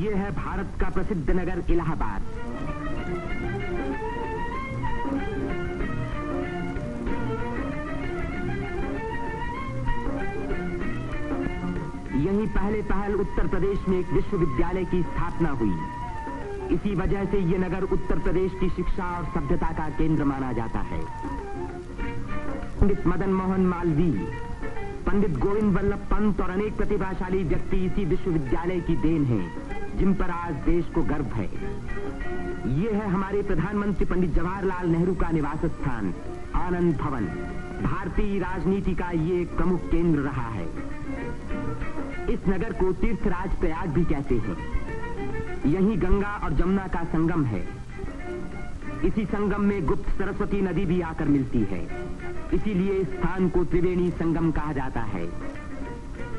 ये है भारत का प्रसिद्ध नगर इलाहाबाद। यहीं पहल उत्तर प्रदेश में एक विश्वविद्यालय की स्थापना हुई। इसी वजह से ये नगर उत्तर प्रदेश की शिक्षा और सभ्यता का केंद्र माना जाता है। पंडित मदन मोहन मालवीय, पंडित गोविंद वल्लभ पंत और अनेक प्रतिभाशाली व्यक्ति इसी विश्वविद्यालय की देन हैं, जिन पर आज देश को गर्व है। ये है हमारे प्रधानमंत्री पंडित जवाहरलाल नेहरू का निवास स्थान, आनंद भवन। भारतीय राजनीति का ये एक प्रमुख केंद्र रहा है। इस नगर को तीर्थराज प्रयाग भी कहते हैं। यहीं गंगा और जमुना का संगम है। इसी संगम में गुप्त सरस्वती नदी भी आकर मिलती है। इसीलिए इस स्थान को त्रिवेणी संगम कहा जाता है।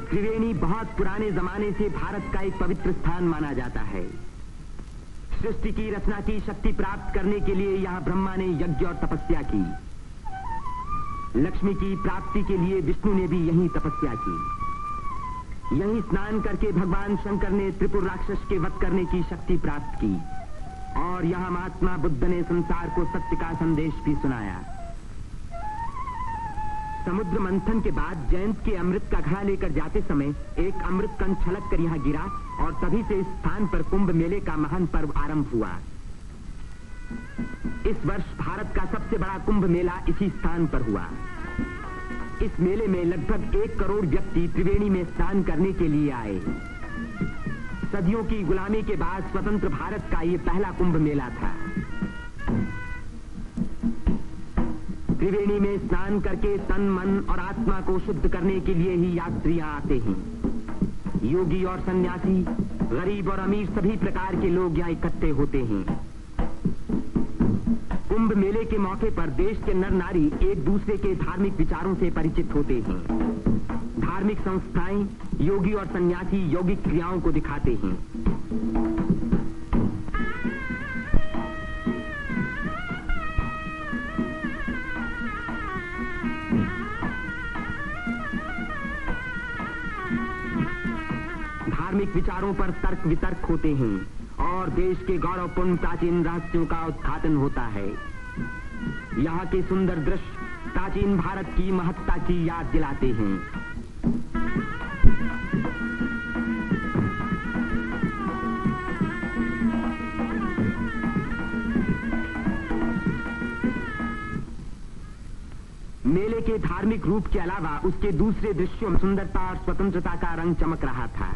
त्रिवेणी बहुत पुराने जमाने से भारत का एक पवित्र स्थान माना जाता है। सृष्टि की रचना की शक्ति प्राप्त करने के लिए यहाँ ब्रह्मा ने यज्ञ और तपस्या की। लक्ष्मी की प्राप्ति के लिए विष्णु ने भी यहीं तपस्या की। यहीं स्नान करके भगवान शंकर ने त्रिपुर राक्षस के वध करने की शक्ति प्राप्त की और यहाँ महात्मा बुद्ध ने संसार को सत्य का संदेश भी सुनाया। समुद्र मंथन के बाद जयंत के अमृत का घड़ा लेकर जाते समय एक अमृत कण छलक कर यहाँ गिरा और तभी से इस स्थान पर कुंभ मेले का महान पर्व आरंभ हुआ। इस वर्ष भारत का सबसे बड़ा कुंभ मेला इसी स्थान पर हुआ। इस मेले में लगभग 1 करोड़ व्यक्ति त्रिवेणी में स्नान करने के लिए आए। सदियों की गुलामी के बाद स्वतंत्र भारत का ये पहला कुंभ मेला था। त्रिवेणी में स्नान करके तन, मन और आत्मा को शुद्ध करने के लिए ही यात्रियां आते हैं। योगी और सन्यासी, गरीब और अमीर सभी प्रकार के लोग यहाँ इकट्ठे होते हैं। कुंभ मेले के मौके पर देश के नर नारी एक दूसरे के धार्मिक विचारों से परिचित होते हैं। धार्मिक संस्थाएं योगी और सन्यासी यौगिक क्रियाओं को दिखाते हैं। धार्मिक विचारों पर तर्क वितर्क होते हैं और देश के गौरवपूर्ण प्राचीन रहस्यों का उद्घाटन होता है। यहाँ के सुंदर दृश्य प्राचीन भारत की महत्ता की याद दिलाते हैं। मेले के धार्मिक रूप के अलावा उसके दूसरे दृश्यों में सुंदरता और स्वतंत्रता का रंग चमक रहा था।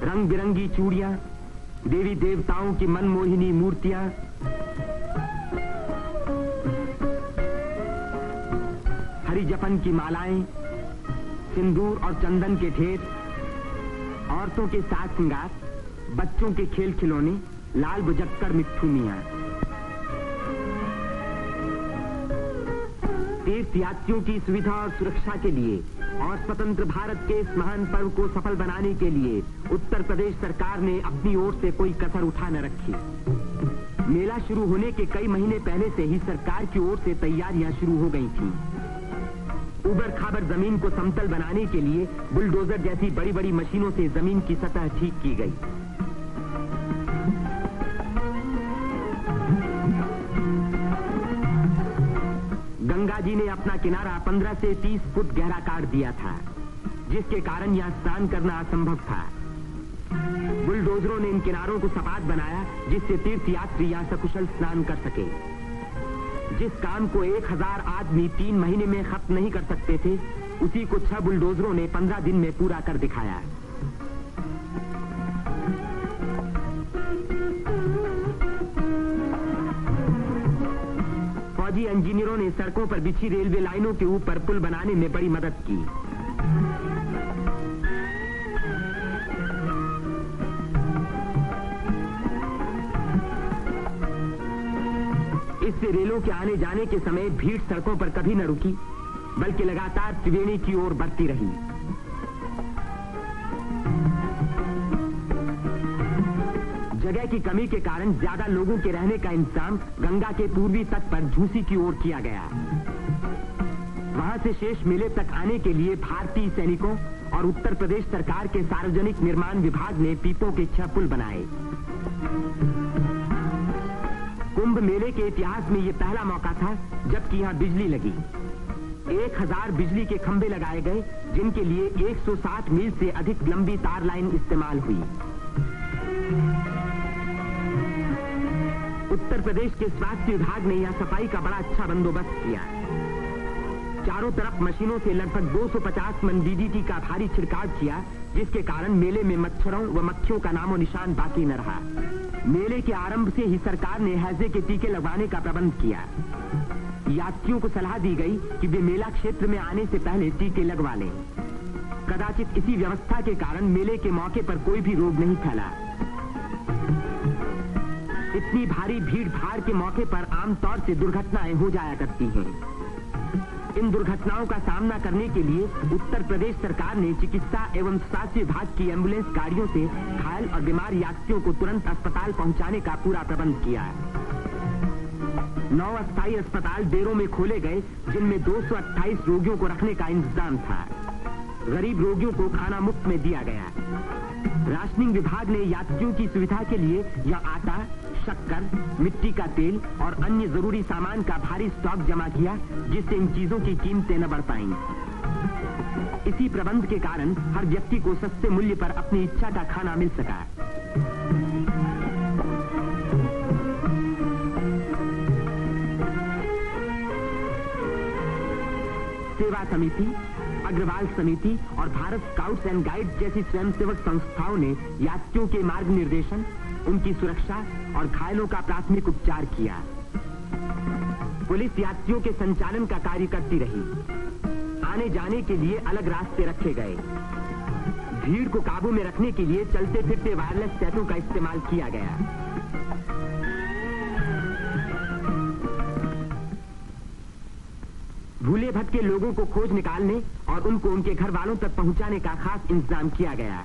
रंग बिरंगी चूड़ियां, देवी देवताओं की मनमोहिनी मूर्तियां, हरी जपन की मालाएं, सिंदूर और चंदन के ढेर, औरतों के साज श्रृंगार, बच्चों के खेल खिलौने, लाल बुझक्कड़ मिट्ठू मियां। तीर्थयात्रियों की सुविधा और सुरक्षा के लिए और स्वतंत्र भारत के इस महान पर्व को सफल बनाने के लिए उत्तर प्रदेश सरकार ने अपनी ओर से कोई कसर उठा न रखी। मेला शुरू होने के कई महीने पहले से ही सरकार की ओर से तैयारियां शुरू हो गई थीं। उबड़ खाबड़ जमीन को समतल बनाने के लिए बुलडोजर जैसी बड़ी बड़ी मशीनों से जमीन की सतह ठीक की गई। गंगा जी ने अपना किनारा 15 से 30 फुट गहरा काट दिया था, जिसके कारण यहाँ स्नान करना असंभव था। बुलडोजरों ने इन किनारों को सपाट बनाया, जिससे तीर्थयात्री यहाँ सकुशल स्नान कर सके। जिस काम को 1000 आदमी 3 महीने में खत्म नहीं कर सकते थे, उसी को 6 बुलडोजरों ने 15 दिन में पूरा कर दिखाया। फौजी इंजीनियरों ने सड़कों पर बिछी रेलवे लाइनों के ऊपर पुल बनाने में बड़ी मदद की। इससे रेलों के आने जाने के समय भीड़ सड़कों पर कभी न रुकी, बल्कि लगातार त्रिवेणी की ओर बढ़ती रही। जगह की कमी के कारण ज्यादा लोगों के रहने का इंतजाम गंगा के पूर्वी तट पर झूसी की ओर किया गया। वहां से शेष मेले तक आने के लिए भारतीय सैनिकों और उत्तर प्रदेश सरकार के सार्वजनिक निर्माण विभाग ने पीपों के 6 पुल बनाए। कुंभ मेले के इतिहास में यह पहला मौका था जबकि यहां बिजली लगी। 1000 बिजली के खंभे लगाए गए, जिनके लिए 160 मील से अधिक लंबी तार लाइन इस्तेमाल हुई। उत्तर प्रदेश के स्वास्थ्य विभाग ने यहां सफाई का बड़ा अच्छा बंदोबस्त किया। चारों तरफ मशीनों से लगभग 250 मन डीडीटी का भारी छिड़काव किया, जिसके कारण मेले में मच्छरों व मक्खियों का नामो निशान बाकी न रहा। मेले के आरंभ से ही सरकार ने हैजे के टीके लगवाने का प्रबंध किया। यात्रियों को सलाह दी गई कि वे मेला क्षेत्र में आने से पहले टीके लगवा लें। कदाचित इसी व्यवस्था के कारण मेले के मौके पर कोई भी रोग नहीं फैला। इतनी भारी भीड़ भाड़ के मौके पर आमतौर से दुर्घटनाएं हो जाया करती हैं। इन दुर्घटनाओं का सामना करने के लिए उत्तर प्रदेश सरकार ने चिकित्सा एवं स्वास्थ्य विभाग की एम्बुलेंस गाड़ियों से घायल और बीमार यात्रियों को तुरंत अस्पताल पहुंचाने का पूरा प्रबंध किया। 9 अस्थायी अस्पताल डेरों में खोले गए, जिनमें 228 रोगियों को रखने का इंतजाम था। गरीब रोगियों को खाना मुफ्त में दिया गया। राशनिंग विभाग ने यात्रियों की सुविधा के लिए यह आटा, शक्कर, मिट्टी का तेल और अन्य जरूरी सामान का भारी स्टॉक जमा किया, जिससे इन चीजों की कीमतें न बढ़ पाईं। इसी प्रबंध के कारण हर व्यक्ति को सस्ते मूल्य पर अपनी इच्छा का खाना मिल सका। सेवा समिति, अग्रवाल समिति और भारत स्काउट्स एंड गाइड्स जैसी स्वयंसेवक संस्थाओं ने यात्रियों के मार्ग निर्देशन, उनकी सुरक्षा और घायलों का प्राथमिक उपचार किया। पुलिस यात्रियों के संचालन का कार्य करती रही। आने जाने के लिए अलग रास्ते रखे गए। भीड़ को काबू में रखने के लिए चलते फिरते वायरलेस सेटों का इस्तेमाल किया गया। भूले भटके लोगों को खोज निकालने और उनको उनके घर वालों तक पहुंचाने का खास इंतजाम किया गया।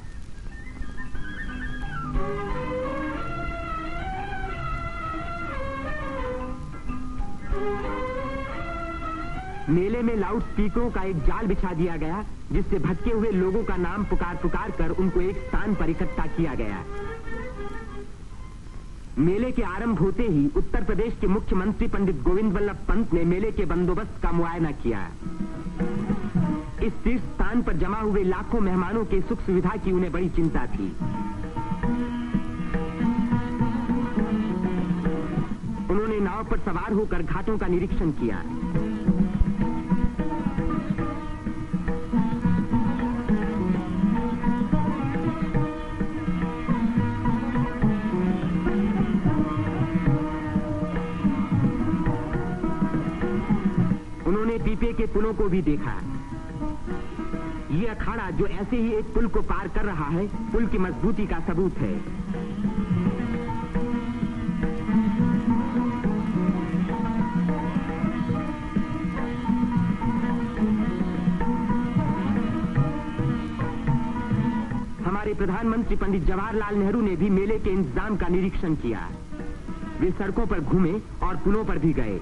मेले में लाउड स्पीकरों का एक जाल बिछा दिया गया, जिससे भटके हुए लोगों का नाम पुकार पुकार कर उनको एक स्थान पर इकट्ठा किया गया। मेले के आरंभ होते ही उत्तर प्रदेश के मुख्यमंत्री पंडित गोविंद वल्लभ पंत ने मेले के बंदोबस्त का मुआयना किया। इस तीर्थ स्थान पर जमा हुए लाखों मेहमानों के सुख सुविधा की उन्हें बड़ी चिंता थी। उन्होंने नाव पर सवार होकर घाटों का निरीक्षण किया। उन्होंने पीपे के पुलों को भी देखा। ये अखाड़ा जो ऐसे ही एक पुल को पार कर रहा है, पुल की मजबूती का सबूत है। हमारे प्रधानमंत्री पंडित जवाहरलाल नेहरू ने भी मेले के इंतजाम का निरीक्षण किया। वे सड़कों पर घूमे और पुलों पर भी गए।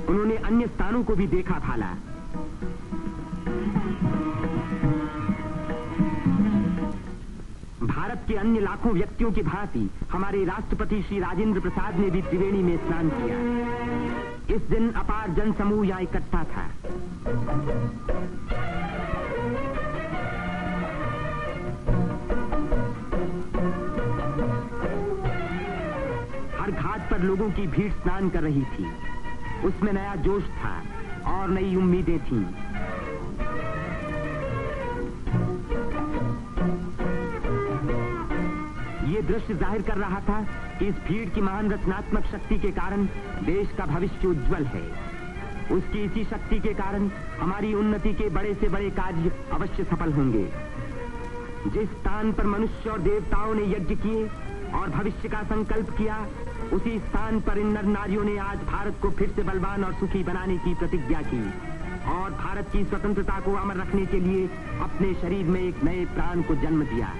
उन्होंने अन्य स्थानों को भी देखा भाला। भारत के अन्य लाखों व्यक्तियों की भांति हमारे राष्ट्रपति श्री राजेंद्र प्रसाद ने भी त्रिवेणी में स्नान किया। इस दिन अपार जन समूह यहां इकट्ठा था। हर घाट पर लोगों की भीड़ स्नान कर रही थी। उसमें नया जोश था और नई उम्मीदें थीं। ये दृश्य जाहिर कर रहा था कि इस भीड़ की महान रचनात्मक शक्ति के कारण देश का भविष्य उज्जवल है। उसकी इसी शक्ति के कारण हमारी उन्नति के बड़े से बड़े कार्य अवश्य सफल होंगे। जिस स्थान पर मनुष्य और देवताओं ने यज्ञ किए और भविष्य का संकल्प किया, उसी स्थान पर इन नर नारियों ने आज भारत को फिर से बलवान और सुखी बनाने की प्रतिज्ञा की और भारत की स्वतंत्रता को अमर रखने के लिए अपने शरीर में एक नए प्राण को जन्म दिया।